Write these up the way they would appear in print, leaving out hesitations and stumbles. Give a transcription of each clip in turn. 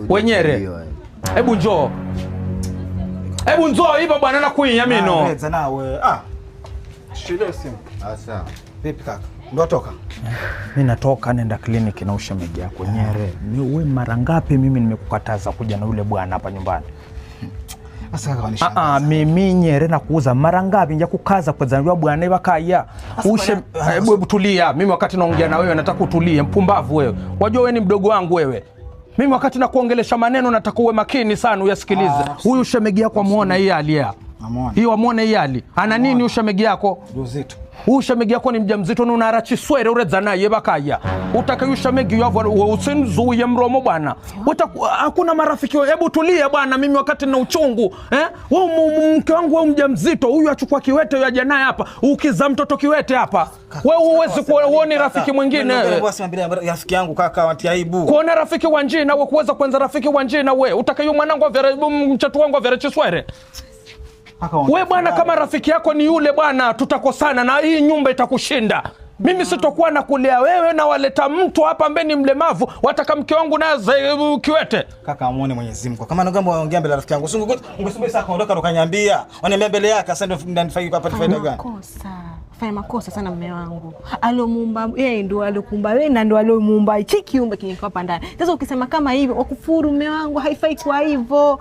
Wenyere. Hebu njoo. Hebu njoo hivyo bwana nakuinya mino. Reza nawe. Shida simu. Sawa. Vipi kaka? Ndio toka. Mimi natoka nenda kliniki na ushemeji yako Nyere. Wewe mara ngapi mimi nimekukataza kuja na yule bwana hapa nyumbani? Asa kaka wanishangaza. Mimi Nyere na kuuza mara ngapi nja kukaza kwa zangu bwana iba kaya. Hebu tulia. Mimi wakati naongea na wewe nataka utulie, mpumbavu wewe. Wajua wewe ni mdogo wangu wewe. Mimi wakati na kuongelesha maneno nataka uwe makini sana uyasikilize. Huyu shemegi yako amuona hii hali ya. Hiyo amuona hii hali. Ana nini ushemegi yako? Uzito. Ushemegi yako ni mjamzito na unarachiswere ureza naye bakaya. Utakayushemegi yavo usinzuye mromo bwana. Hakuna marafiki. Hebu tulia bwana, mimi wakati na uchungu. Wewe mke wangu wewe mjamzito, huyu achukua kiwete yaje naye hapa. Ukiza mtoto kiwete hapa. Wewe uweze kuona rafiki mwingine. Rafiki yangu kaka watia aibu. Kuona rafiki wa njina wewe kuweza kuanza rafiki wa njina wewe. Utakayo mwanangu avere mchatu wangu avere chiswere. We bwana kama rafiki yako ni yule bwana tutakosana na hii nyumba itakushinda. Mimi sitokuwa na kulea wewe na waleta mtu hapa ambaye ni mlemavu wataka mke wangu na kiwete. Kaka amuone Mwenyezi Mungu. Kama nongamba waongea mbele rafiki yangu. Ungesubiri sasa kaondoka ukaniambia. Waniambia mbele yake sasa ndio ndanifaiki hapa faida gani? Fanya makosa sana mume wangu. Alomuumba yeye ndio alokuumba wewe na ndio alomuumba hichi kiumbe kinye hapa ndani. Sasa ukisema kama hivyo wakufuru mume wangu haifai kwa hivyo.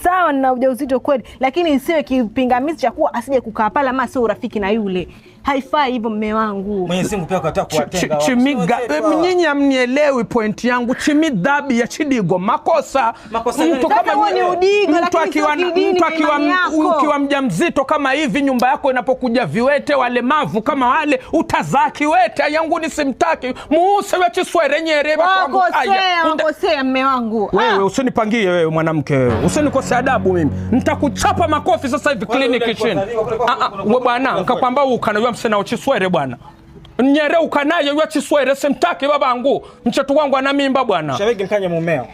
Sawa nina ujauzito kweli lakini isiwe kipingamizi cha kuwa asije kukaa pale ama sio urafiki na yule. Haifai hivyo mume wangu. Mwenyezi Mungu pia akataka kuwatenga watu. Chimiga nyinyi amnielewi point yangu. Chimidhabi ya chidigo makosa. Mtu kama ni udigo mtu akiwa mjamzito kama hivi nyumba yako inapokuja viwete walemavu kama wale utazaa kiwete yangu nisimtaki. Muuse wa chiswere Nyere kwangu haya. Wakosea mume wangu. Wewe usinipangie wewe mwanamke wewe. Usinikose adabu mimi. Nitakuchapa makofi sasa hivi kliniki chini. Wewe bwana nikakwambia ukana msena uchiswere bwana. Nyere ukanaye ywa chiswere simtaki babangu. Mchetu wangu ana mimba bwana. Shawege mkanye mumeo.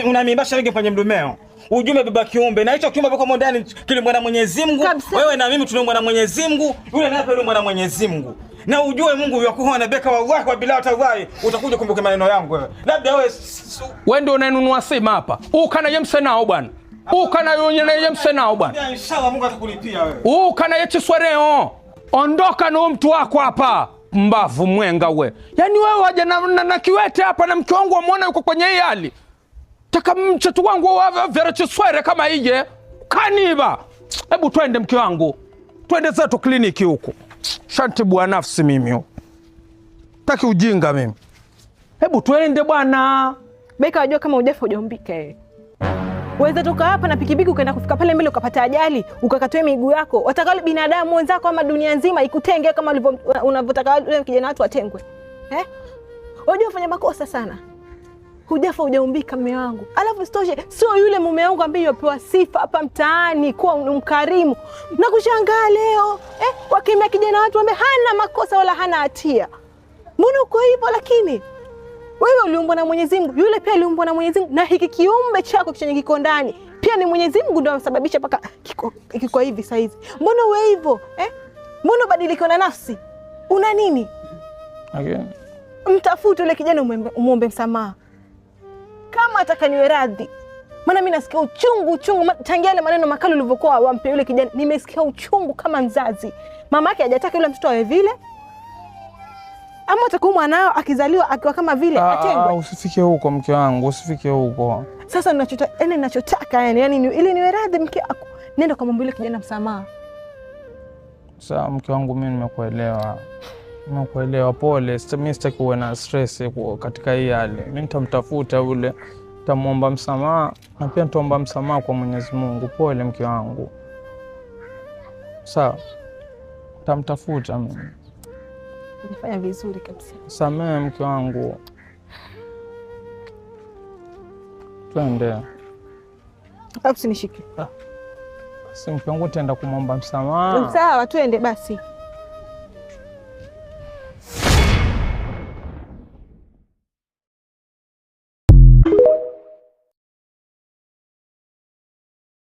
Una mimba shawege mkanye mdumeo. Ujumbe baba kiumbe na hicho kiumbe bako ndani kilimwa na Mwenyezi Mungu. Wewe na mimi tulimwa na Mwenyezi Mungu. Yule naye tulimwa na Mwenyezi Mungu. Na ujue Mungu yakuwa na beka wallahi wa bila tawahi utakuja kumbuka maneno yangu wewe. Labda wewe ndio unanunua simu hapa. Ukana yemsenao bwana. Ukana yemsenao bwana. Inshallah Mungu atakulipia wewe. Ukana yechiswereo. Ondoka na mtu wako hapa. Mbavu mwenga we. Yaani wewe waje na kiwete hapa na mke wangu amuona yuko kwenye hii hali. Taka mchetu wangu vera chiswere kama ije. Kaniba. Hebu twende mke wangu. Twende zetu kliniki huko. Shanti bwana nafsi mimi huko. Taki ujinga mimi. Hebu twende bwana. Beka wajua kama ujafa hujaumbika yeye. Waweza toka hapa na pikipiki ukaenda kufika pale mbele ukapata ajali, ukakatoa miguu yako. Watakao binadamu wenzako ama dunia nzima ikutenge kama unavyotaka yule kijana watu watengwe. Wajua ufanya makosa sana. Hujafa hujaumbika mume wangu. Alafu sitoshe sio yule mume wangu ambaye yopewa sifa hapa mtaani kuwa mkarimu. Na kushangaa leo, wakimya kijana watu ambaye hana makosa wala hana hatia. Mbona uko hivyo lakini? Wewe uliumbwa na Mwenyezi Mungu, yule pia aliumbwa na Mwenyezi Mungu na hiki kiumbe chako chenye kiko ndani pia ni Mwenyezi Mungu ndio amesababisha paka kiko hivi sasa hivi. Mbona wewe hivyo? Mbona ubadilike na nafsi? Una nini? Mtafute yule kijana umuombe msamaha. Kama atakaniwe radhi. Maana mimi nasikia uchungu tangia ile maneno makali ulivyokuwa wampe yule kijana. Nimesikia uchungu kama mzazi. Mama yake hajataka yule mtoto awe vile. Ama atakuwa mwanao akizaliwa akiwa kama vile atengwe. Usifike huko mke wangu, usifike huko. Sasa ninachotaka yani ili niwe radhi mke wako. Nenda kwa yule kijana msamaha. Sawa mke wangu mimi nimekuelewa. Nimekuelewa pole. Mimi sitaki uwe na stress katika hii hali. Mimi nitamtafuta yule, nitamuomba msamaha na pia nitaomba msamaha kwa Mwenyezi Mungu. Pole mke wangu. Sawa. Nitamtafuta mimi. Unafanya vizuri kabisa. Samehe mke wangu. Twende. Hapo usinishike. Si mke wangu tenda kumomba msamaha. Sawa twende basi.